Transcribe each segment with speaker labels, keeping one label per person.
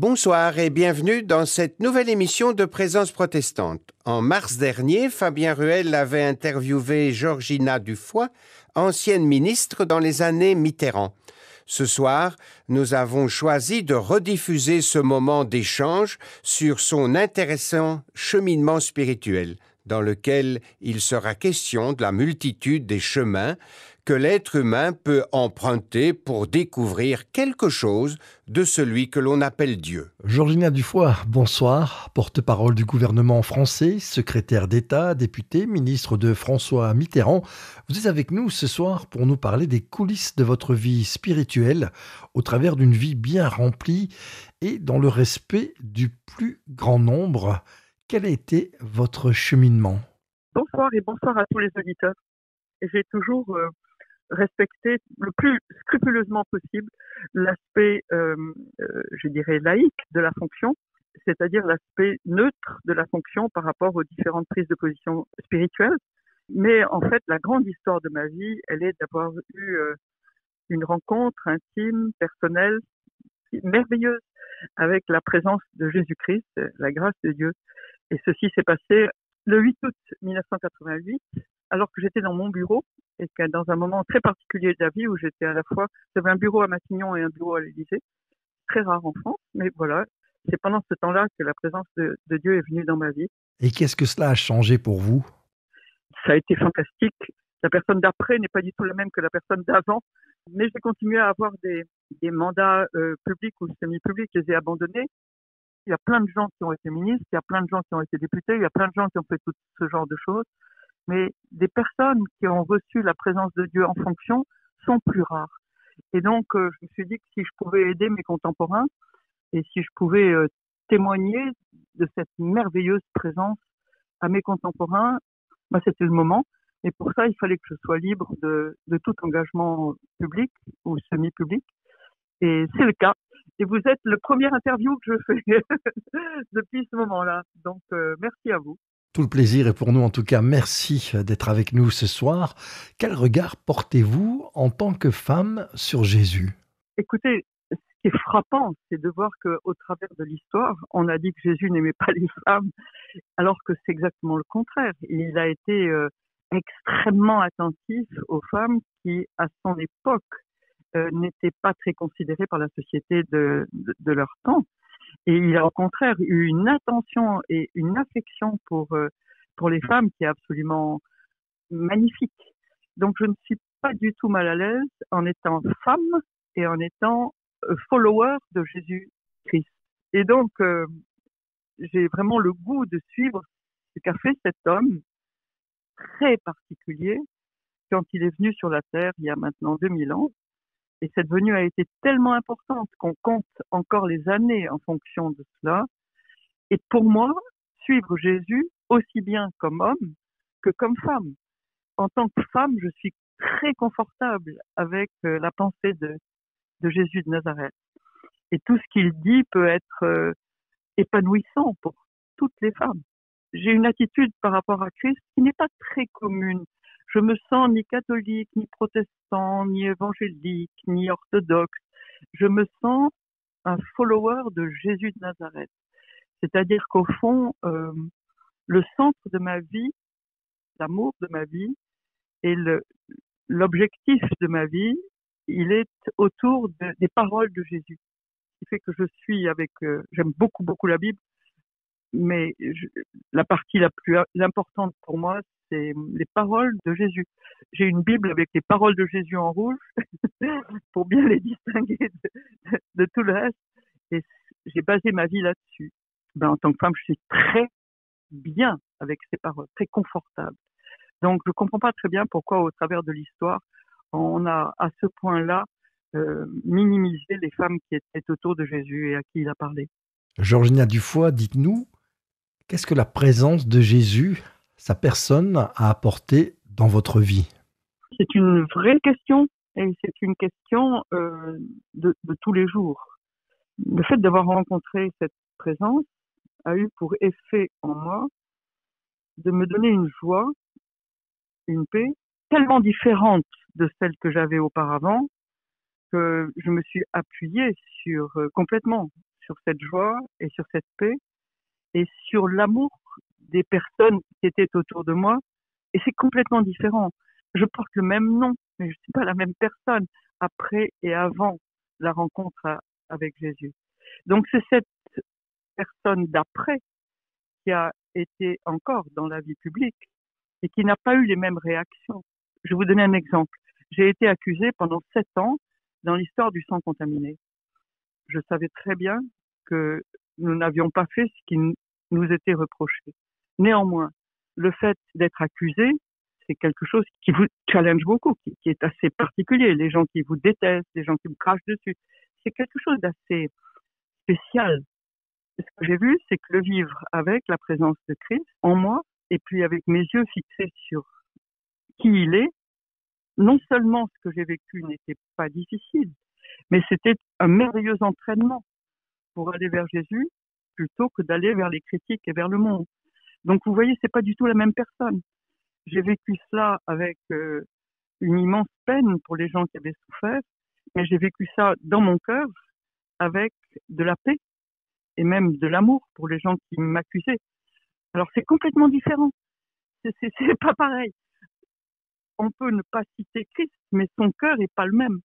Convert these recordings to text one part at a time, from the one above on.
Speaker 1: Bonsoir et bienvenue dans cette nouvelle émission de Présence protestante. En mars dernier, Fabien Ruel avait interviewé Georgina Dufoy, ancienne ministre dans les années Mitterrand. Ce soir, nous avons choisi de rediffuser ce moment d'échange sur son intéressant cheminement spirituel, dans lequel il sera question de la multitude des chemins que l'être humain peut emprunter pour découvrir quelque chose de celui que l'on appelle Dieu.
Speaker 2: Georgina Dufoy, bonsoir, porte-parole du gouvernement français, secrétaire d'État, députée, ministre de François Mitterrand. Vous êtes avec nous ce soir pour nous parler des coulisses de votre vie spirituelle au travers d'une vie bien remplie et dans le respect du plus grand nombre. Quel a été votre cheminement ?
Speaker 3: Bonsoir et bonsoir à tous les auditeurs. J'ai toujours respecté le plus scrupuleusement possible l'aspect, je dirais, laïque de la fonction, c'est-à-dire l'aspect neutre de la fonction par rapport aux différentes prises de position spirituelles. Mais en fait, la grande histoire de ma vie, elle est d'avoir eu une rencontre intime, personnelle, merveilleuse avec la présence de Jésus-Christ, la grâce de Dieu. Et ceci s'est passé le 8 août 1988, alors que j'étais dans mon bureau et que dans un moment très particulier de la vie où j'étais à la fois, j'avais un bureau à Matignon et un bureau à l'Élysée, très rare en France, mais voilà, c'est pendant ce temps-là que la présence de Dieu est venue dans ma vie.
Speaker 2: Et qu'est-ce que cela a changé pour vous ?
Speaker 3: Ça a été fantastique. La personne d'après n'est pas du tout la même que la personne d'avant, mais j'ai continué à avoir des mandats publics ou semi-publics, je les ai abandonnés. Il y a plein de gens qui ont été ministres, il y a plein de gens qui ont été députés, il y a plein de gens qui ont fait tout ce genre de choses. Mais des personnes qui ont reçu la présence de Dieu en fonction sont plus rares. Et donc, je me suis dit que si je pouvais aider mes contemporains et si je pouvais témoigner de cette merveilleuse présence à mes contemporains, bah, c'était le moment. Et pour ça, il fallait que je sois libre de tout engagement public ou semi-public. Et c'est le cas. Et vous êtes le premier interview que je fais depuis ce moment-là. Donc, merci à vous.
Speaker 2: Tout le plaisir est pour nous en tout cas. Merci d'être avec nous ce soir. Quel regard portez-vous en tant que femme sur Jésus ?
Speaker 3: Écoutez, ce qui est frappant, c'est de voir qu'au travers de l'histoire, on a dit que Jésus n'aimait pas les femmes, alors que c'est exactement le contraire. Il a été extrêmement attentif aux femmes qui, à son époque, n'étaient pas très considérées par la société de leur temps. Et il a au contraire eu une attention et une affection pour les femmes qui est absolument magnifique. Donc je ne suis pas du tout mal à l'aise en étant femme et en étant follower de Jésus-Christ. Et donc j'ai vraiment le goût de suivre ce qu'a fait cet homme très particulier quand il est venu sur la terre il y a maintenant 2000 ans. Et cette venue a été tellement importante qu'on compte encore les années en fonction de cela. Et pour moi, suivre Jésus, aussi bien comme homme que comme femme. En tant que femme, je suis très confortable avec la pensée de Jésus de Nazareth. Et tout ce qu'il dit peut être épanouissant pour toutes les femmes. J'ai une attitude par rapport à Christ qui n'est pas très commune. Je me sens ni catholique, ni protestant, ni évangélique, ni orthodoxe. Je me sens un follower de Jésus de Nazareth. C'est-à-dire qu'au fond, le centre de ma vie, l'amour de ma vie et l'objectif de ma vie, il est autour des paroles de Jésus. Ce qui fait que je suis j'aime beaucoup, beaucoup la Bible, mais la partie la plus importante pour moi, c'est les paroles de Jésus. J'ai une Bible avec les paroles de Jésus en rouge pour bien les distinguer de tout le reste. Et j'ai basé ma vie là-dessus. En tant que femme, je suis très bien avec ces paroles, très confortable. Donc, je comprends pas très bien pourquoi, au travers de l'histoire, on a à ce point-là minimisé les femmes qui étaient autour de Jésus et à qui il a parlé.
Speaker 2: Georgina Dufoy, dites-nous, qu'est-ce que la présence de Jésus, sa personne, a apporté dans votre vie ?
Speaker 3: C'est une vraie question et c'est une question de tous les jours. Le fait d'avoir rencontré cette présence a eu pour effet en moi de me donner une joie, une paix tellement différente de celle que j'avais auparavant que je me suis appuyée complètement sur cette joie et sur cette paix et sur l'amour des personnes qui étaient autour de moi. Et c'est complètement différent. Je porte le même nom, mais je ne suis pas la même personne après et avant la rencontre avec Jésus. Donc c'est cette personne d'après qui a été encore dans la vie publique et qui n'a pas eu les mêmes réactions. Je vais vous donner un exemple. J'ai été accusée pendant 7 ans dans l'histoire du sang contaminé. Je savais très bien que nous n'avions pas fait ce qui nous était reproché. Néanmoins, le fait d'être accusé, c'est quelque chose qui vous challenge beaucoup, qui est assez particulier. Les gens qui vous détestent, les gens qui vous crachent dessus, c'est quelque chose d'assez spécial. Ce que j'ai vu, c'est que le vivre avec la présence de Christ en moi, et puis avec mes yeux fixés sur qui il est, non seulement ce que j'ai vécu n'était pas difficile, mais c'était un merveilleux entraînement pour aller vers Jésus plutôt que d'aller vers les critiques et vers le monde. Donc vous voyez, c'est pas du tout la même personne. J'ai vécu cela avec une immense peine pour les gens qui avaient souffert, mais j'ai vécu ça dans mon cœur avec de la paix et même de l'amour pour les gens qui m'accusaient. Alors c'est complètement différent. C'est pas pareil. On peut ne pas citer Christ, mais son cœur n'est pas le même.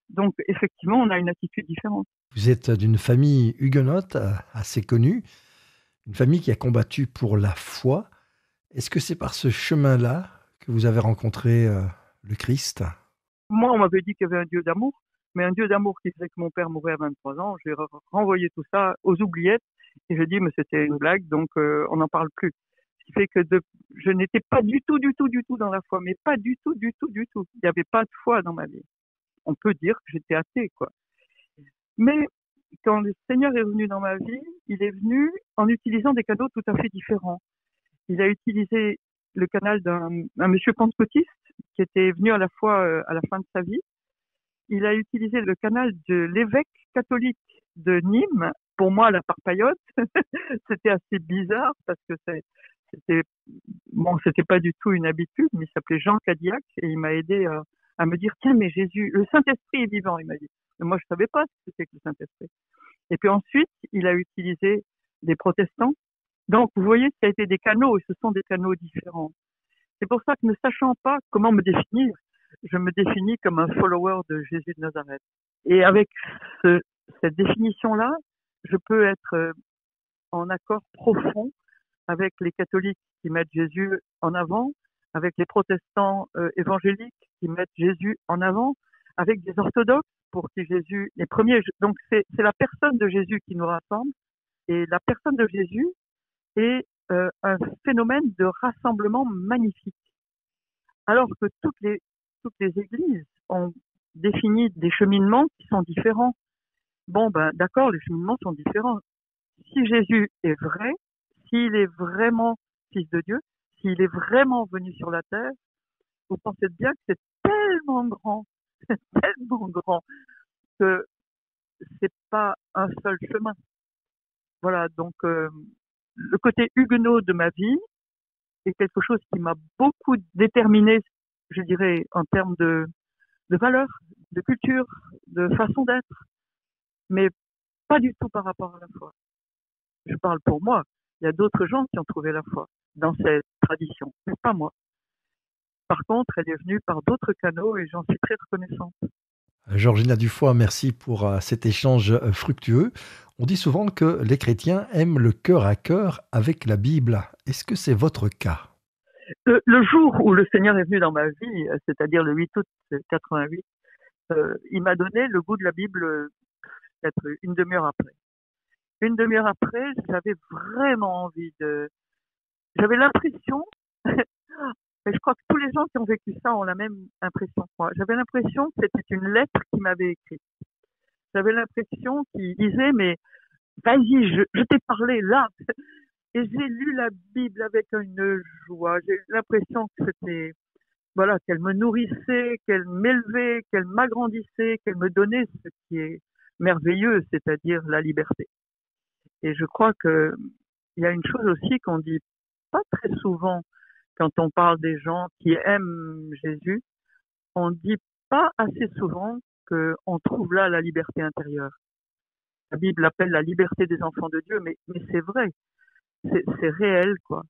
Speaker 3: Donc effectivement, on a une attitude différente.
Speaker 2: Vous êtes d'une famille huguenote assez connue, une famille qui a combattu pour la foi. Est-ce que c'est par ce chemin-là que vous avez rencontré le Christ?
Speaker 3: Moi, on m'avait dit qu'il y avait un Dieu d'amour, mais un Dieu d'amour qui faisait que mon père mourait à 23 ans. J'ai renvoyé tout ça aux oubliettes et j'ai dit, mais c'était une blague, donc on n'en parle plus. Ce qui fait que je n'étais pas du tout dans la foi, mais pas du tout. Il n'y avait pas de foi dans ma vie. On peut dire que j'étais athée, quoi. Mais quand le Seigneur est venu dans ma vie, il est venu en utilisant des canaux tout à fait différents. Il a utilisé le canal d'un monsieur pentecôtiste qui était venu à la fois à la fin de sa vie. Il a utilisé le canal de l'évêque catholique de Nîmes, pour moi la parpaillotte. C'était assez bizarre parce que c'était pas du tout une habitude, mais il s'appelait Jean Cadillac et il m'a aidé à me dire, tiens, mais Jésus, le Saint-Esprit est vivant, il m'a dit. Mais moi, je savais pas ce que c'était que le Saint-Esprit. Et puis ensuite, il a utilisé des protestants. Donc, vous voyez, ça a été des canaux et ce sont des canaux différents. C'est pour ça que ne sachant pas comment me définir, je me définis comme un follower de Jésus de Nazareth. Et avec cette définition-là, je peux être en accord profond avec les catholiques qui mettent Jésus en avant, avec les protestants évangéliques qui mettent Jésus en avant, avec des orthodoxes pour qui Jésus est premier. Donc c'est la personne de Jésus qui nous rassemble, et la personne de Jésus est un phénomène de rassemblement magnifique. Alors que toutes les églises ont défini des cheminements qui sont différents. Bon, ben d'accord, les cheminements sont différents. Si Jésus est vrai, s'il est vraiment Fils de Dieu, s'il est vraiment venu sur la terre, vous pensez bien que c'est tellement grand que c'est pas un seul chemin. Voilà, donc le côté huguenot de ma vie est quelque chose qui m'a beaucoup déterminé, je dirais, en termes de valeurs, de culture, de façon d'être, mais pas du tout par rapport à la foi. Je parle pour moi. Il y a d'autres gens qui ont trouvé la foi dans cette tradition, mais pas moi. Par contre, elle est venue par d'autres canaux et j'en suis très reconnaissante.
Speaker 2: Georgina Dufoy, merci pour cet échange fructueux. On dit souvent que les chrétiens aiment le cœur à cœur avec la Bible. Est-ce que c'est votre cas?
Speaker 3: Le jour où le Seigneur est venu dans ma vie, c'est-à-dire le 8 août 88, il m'a donné le goût de la Bible peut-être une demi-heure après. Une demi-heure après, j'avais vraiment envie J'avais l'impression, et je crois que tous les gens qui ont vécu ça ont la même impression que moi. J'avais l'impression que c'était une lettre qui m'avait écrite. J'avais l'impression qu'il disait, mais vas-y, je t'ai parlé là. Et j'ai lu la Bible avec une joie. J'ai eu l'impression que c'était, voilà, qu'elle me nourrissait, qu'elle m'élevait, qu'elle m'agrandissait, qu'elle me donnait ce qui est merveilleux, c'est-à-dire la liberté. Et je crois que il y a une chose aussi qu'on dit pas très souvent quand on parle des gens qui aiment Jésus. On dit pas assez souvent qu'on trouve là la liberté intérieure. La Bible appelle la liberté des enfants de Dieu, mais c'est vrai, c'est réel, quoi.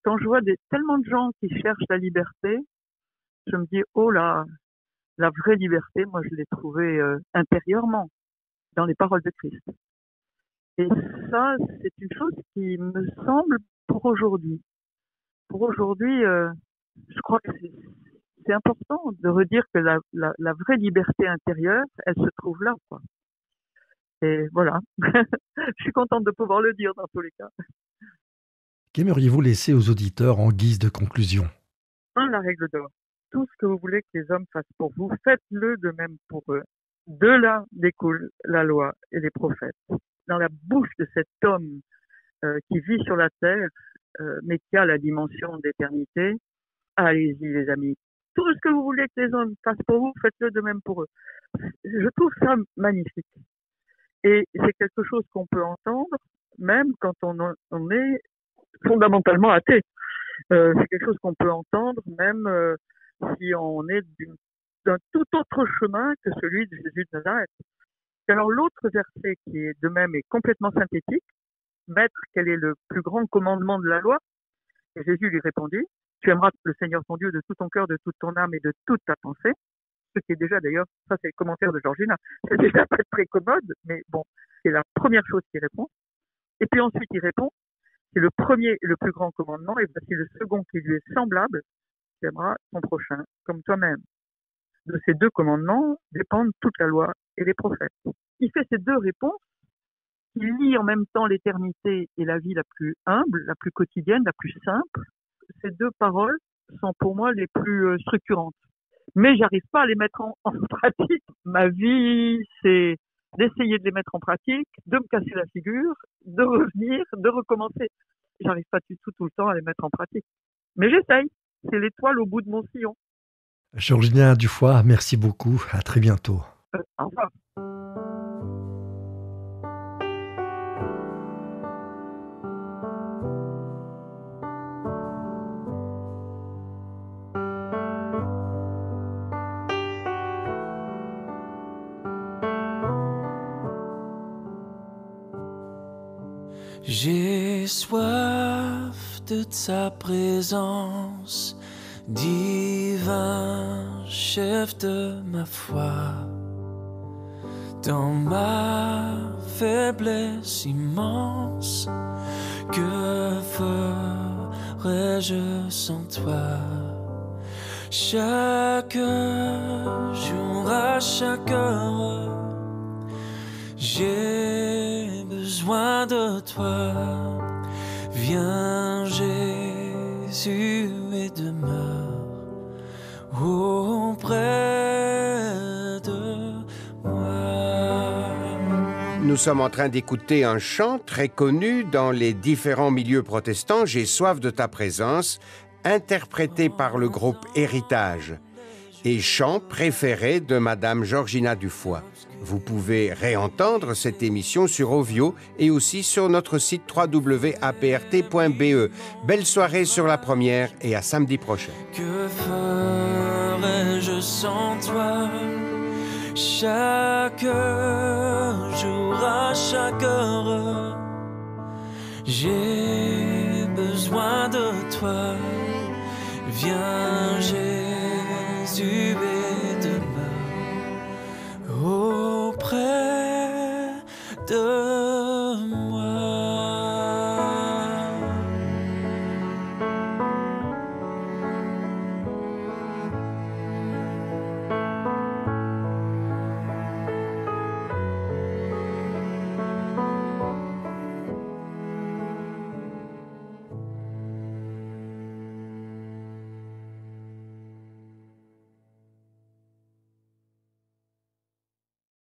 Speaker 3: Quand je vois tellement de gens qui cherchent la liberté, je me dis, oh là, la vraie liberté, moi je l'ai trouvée intérieurement, dans les paroles de Christ. Et ça, c'est une chose qui me semble pour aujourd'hui. Pour aujourd'hui, je crois que c'est important de redire que la vraie liberté intérieure, elle se trouve là, quoi. Et voilà. Je suis contente de pouvoir le dire dans tous les cas.
Speaker 2: Qu'aimeriez-vous laisser aux auditeurs en guise de conclusion?
Speaker 3: La règle d'or. Tout ce que vous voulez que les hommes fassent pour vous, faites-le de même pour eux. De là découle la loi et les prophètes. Dans la bouche de cet homme qui vit sur la terre, mais qui a la dimension d'éternité, allez-y les amis. Tout ce que vous voulez que les hommes fassent pour vous, faites-le de même pour eux. Je trouve ça magnifique. Et c'est quelque chose qu'on peut entendre même quand on est fondamentalement athée. C'est quelque chose qu'on peut entendre même si on est d'un tout autre chemin que celui de Jésus de Nazareth. Alors l'autre verset qui est de même est complètement synthétique. Maître, quel est le plus grand commandement de la loi? Et Jésus lui répondit, tu aimeras le Seigneur ton Dieu de tout ton cœur, de toute ton âme et de toute ta pensée. Ce qui est déjà d'ailleurs, ça c'est le commentaire de Georgina, c'est déjà très commode, mais bon, c'est la première chose qu'il répond. Et puis ensuite il répond, c'est le premier et le plus grand commandement, et voici le second qui lui est semblable, tu aimeras ton prochain comme toi-même. De ces deux commandements dépendent toute la loi et les prophètes. Il fait ces deux réponses, il lie en même temps l'éternité et la vie la plus humble, la plus quotidienne, la plus simple. Ces deux paroles sont pour moi les plus structurantes. Mais j'arrive pas à les mettre en pratique. Ma vie, c'est d'essayer de les mettre en pratique, de me casser la figure, de revenir, de recommencer. J'arrive pas du tout le temps à les mettre en pratique. Mais j'essaye. C'est l'étoile au bout de mon sillon.
Speaker 2: Georgina Dufoy, merci beaucoup. À très bientôt.
Speaker 3: Au revoir.
Speaker 4: J'ai soif de ta présence, divin chef de ma foi. Dans ma faiblesse immense, que ferais-je sans toi? Chaque jour, à chaque heure, j'ai besoin de toi. Viens Jésus et demeure auprès de moi.
Speaker 1: Nous sommes en train d'écouter un chant très connu dans les différents milieux protestants, J'ai soif de ta présence, interprété par le groupe Héritage, et chant préféré de Madame Georgina Dufoy. Vous pouvez réentendre cette émission sur Ovio et aussi sur notre site www.aprt.be. Belle soirée sur la première et à samedi prochain.
Speaker 4: Que ferais-je sans toi? Chaque jour, à chaque heure, j'ai besoin de toi. Viens Jésus.